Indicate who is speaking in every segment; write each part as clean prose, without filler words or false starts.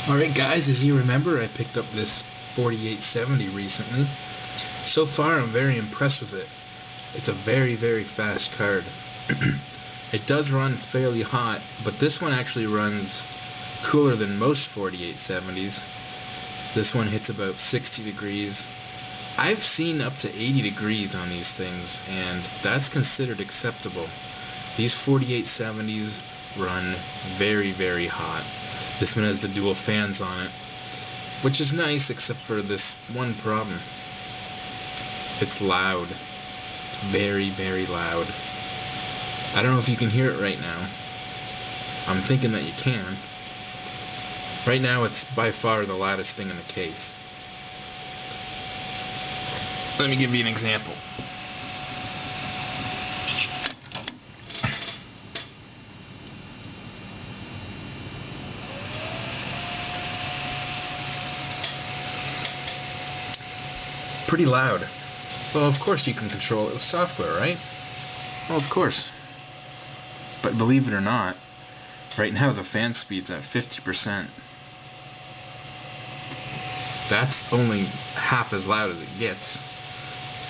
Speaker 1: Alright guys, as you remember, I picked up this 4870 recently. So far I'm very impressed with it. It's a very fast card. It does run fairly hot, but this one actually runs cooler than most 4870s. This one hits about 60 degrees. I've seen up to 80 degrees on these things, and that's considered acceptable. These 4870s run very hot. This one has the dual fans on it, which is nice except for this one problem. It's loud. It's very loud. I don't know if you can hear it right now. I'm thinking that you can. Right now it's by far the loudest thing in the case. Let me give you an example. Pretty loud. Well, of course you can control it with software, right? Well, of course. But believe it or not, right now the fan speed's at 50%. That's only half as loud as it gets.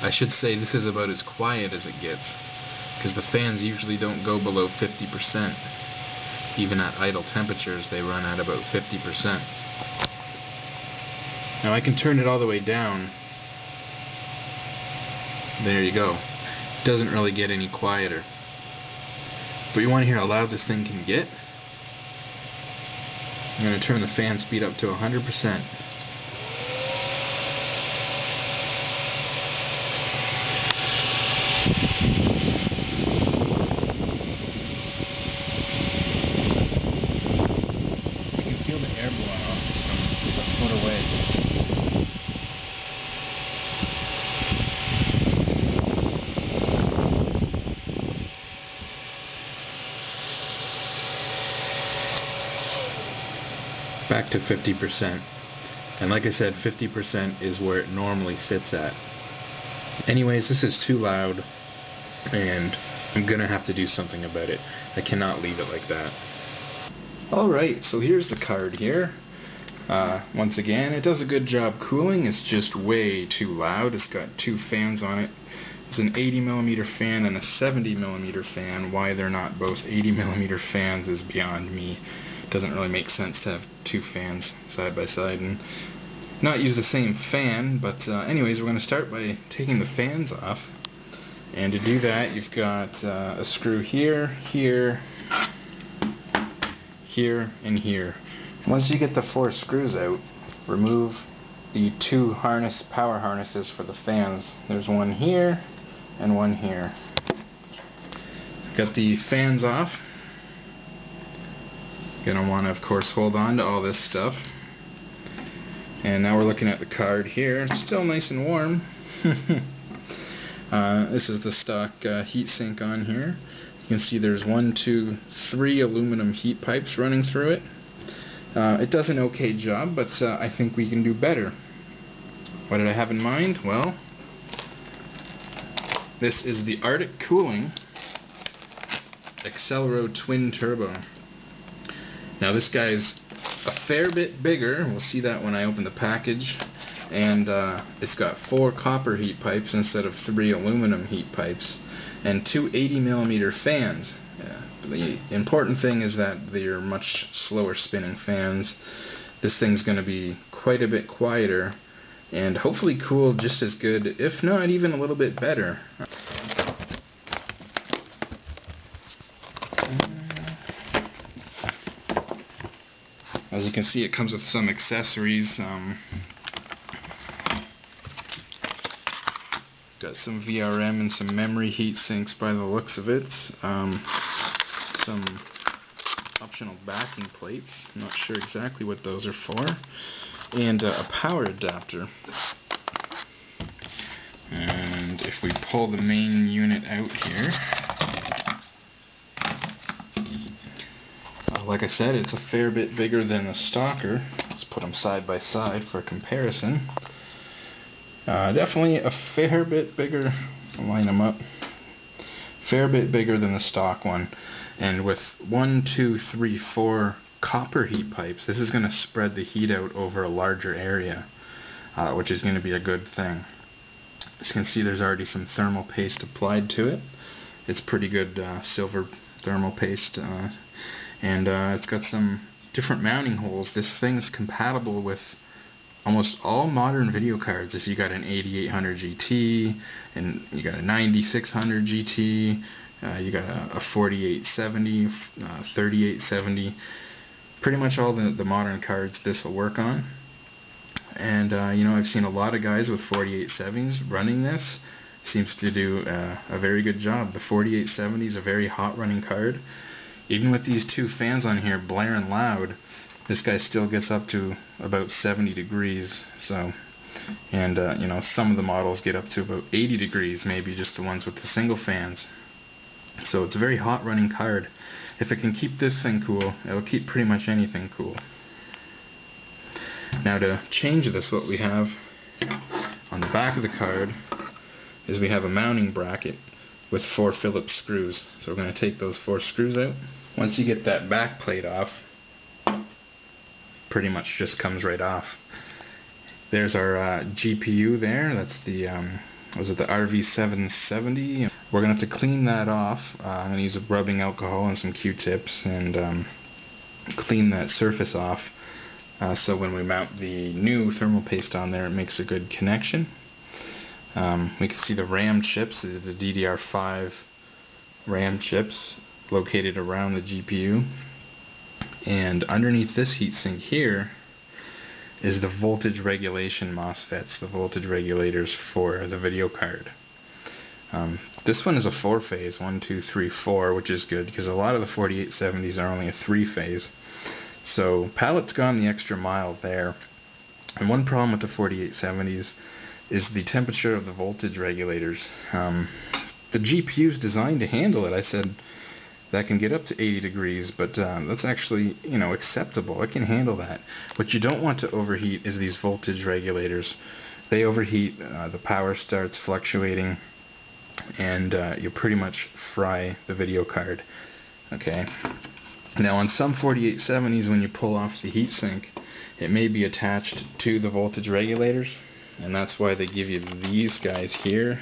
Speaker 1: I should say this is about as quiet as it gets, because the fans usually don't go below 50%. Even at idle temperatures, they run at about 50%. Now I can turn it all the way down. There you go. It doesn't really get any quieter. But you want to hear how loud this thing can get? I'm going to turn the fan speed up to 100%. You can feel the air blowing off from a foot away. Back to 50%. And like I said, 50% is where it normally sits at. Anyways, this is too loud, and I'm gonna have to do something about it. I cannot leave it like that. Alright, so here's the card here. Once again, it does a good job cooling. It's just way too loud. It's got two fans on it. It's an 80mm fan and a 70mm fan. Why they're not both 80mm fans is beyond me. It doesn't really make sense to have two fans side by side and not use the same fan. But anyways, we're going to start by taking the fans off. And to do that, you've got a screw here, here, here, and here. Once you get the four screws out, remove the two power harnesses for the fans. There's one here and one here. Got the fans off. Gonna want to, of course, hold on to all this stuff. And now we're looking at the card here. It's still nice and warm. This is the stock heatsink on here. You can see there's 1, 2, 3 aluminum heat pipes running through it. It does an okay job, but I think we can do better. What did I have in mind? Well, this is the Arctic Cooling Accelero Twin Turbo. Now this guy's a fair bit bigger. We'll see that when I open the package. And it's got 4 copper heat pipes instead of 3 aluminum heat pipes, and 2 80mm fans. The important thing is that they're much slower spinning fans. This thing's going to be quite a bit quieter and hopefully cool just as good, if not even a little bit better. As you can see, it comes with some accessories. Got some VRM and some memory heat sinks by the looks of it. Some optional backing plates. I'm not sure exactly what those are for. And a power adapter. And if we pull the main unit out here, like I said, it's a fair bit bigger than the stalker. Let's put them side by side for comparison. Definitely a fair bit bigger. I'll line them up. Fair bit bigger than the stock one. And with 1, 2, 3, 4 copper heat pipes. This is going to spread the heat out over a larger area, which is going to be a good thing. As you can see, there's already some thermal paste applied to it. It's pretty good silver thermal paste, and it's got some different mounting holes. This thing's compatible with almost all modern video cards. If you got an 8800 GT, and you got a 9600 GT, you got a 4870, 3870, pretty much all the modern cards this will work on. And you know, I've seen a lot of guys with 4870s running this. Seems to do a very good job. The 4870 is a very hot running card. Even with these two fans on here blaring loud, this guy still gets up to about 70 degrees. So, and you know, some of the models get up to about 80 degrees, maybe just the ones with the single fans. So it's a very hot running card. If it can keep this thing cool, it'll keep pretty much anything cool. Now to change this, what we have on the back of the card is we have a mounting bracket with 4 Phillips screws. So we're going to take those 4 screws out. Once you get that back plate off, pretty much just comes right off. There's our GPU there. That's the was it the RV770? We're going to have to clean that off. I'm going to use a rubbing alcohol and some Q-tips and clean that surface off. So when we mount the new thermal paste on there, it makes a good connection. We can see the RAM chips, the DDR5 RAM chips located around the GPU. And underneath this heatsink here is the voltage regulation Mosfets, the voltage regulators for the video card. This one is a 4-phase, 1, 2, 3, 4, which is good because a lot of the 4870s are only a 3-phase. So Palette's gone the extra mile there. And one problem with the 4870s is the temperature of the voltage regulators. The GPU is designed to handle it. I said that can get up to 80 degrees, but that's actually, you know, acceptable. It can handle that. What you don't want to overheat is these voltage regulators. They overheat, the power starts fluctuating, and you pretty much fry the video card. Okay. Now on some 4870s, when you pull off the heatsink, it may be attached to the voltage regulators, and that's why they give you these guys here.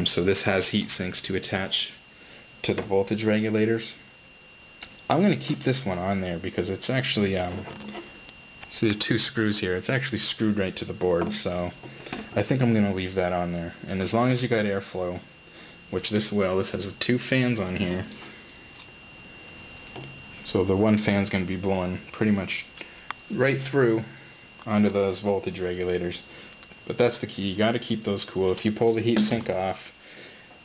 Speaker 1: So this has heat sinks to attach to the voltage regulators. I'm going to keep this one on there because it's actually, see the 2 screws here, it's actually screwed right to the board, so I think I'm going to leave that on there. And as long as you got airflow, which this will, this has 2 fans on here, so the one fan's going to be blowing pretty much right through onto those voltage regulators. But that's the key, you got to keep those cool. If you pull the heatsink off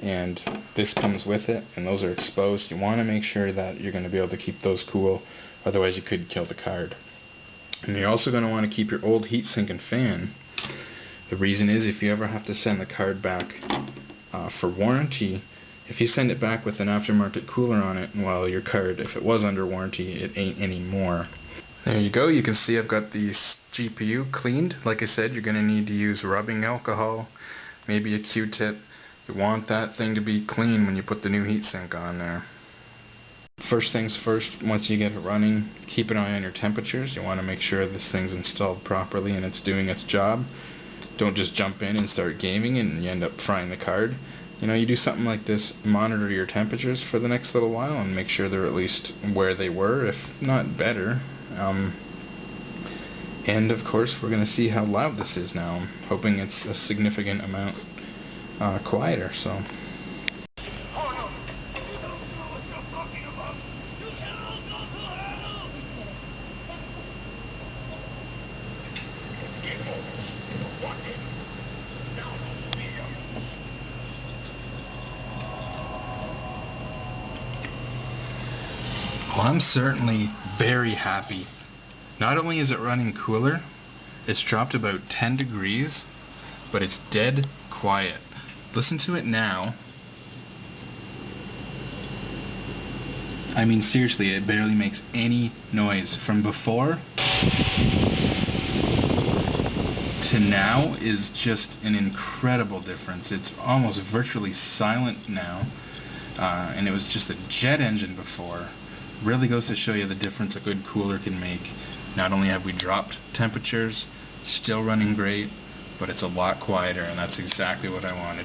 Speaker 1: and this comes with it and those are exposed, you want to make sure that you're going to be able to keep those cool, otherwise you could kill the card. And you're also going to want to keep your old heatsink and fan. The reason is, if you ever have to send the card back for warranty, if you send it back with an aftermarket cooler on it, well, your card, if it was under warranty, it ain't anymore. There you go. You can see I've got the GPU cleaned. Like I said, you're going to need to use rubbing alcohol, maybe a Q-tip. You want that thing to be clean when you put the new heatsink on there. First things first, once you get it running, keep an eye on your temperatures. You want to make sure this thing's installed properly and it's doing its job. Don't just jump in and start gaming and you end up frying the card. You know, you do something like this, monitor your temperatures for the next little while and make sure they're at least where they were, if not better. And of course, we're going to see how loud this is now. I'm hoping it's a significant amount quieter. So. Well, I'm certainly very happy. Not only is it running cooler, it's dropped about 10 degrees, but it's dead quiet. Listen to it now. I mean, seriously, it barely makes any noise. From before to now is just an incredible difference. It's almost virtually silent now. and it was just a jet engine before. Really goes to show you the difference a good cooler can make. Not only have we dropped temperatures, still running great, but it's a lot quieter, and that's exactly what I wanted.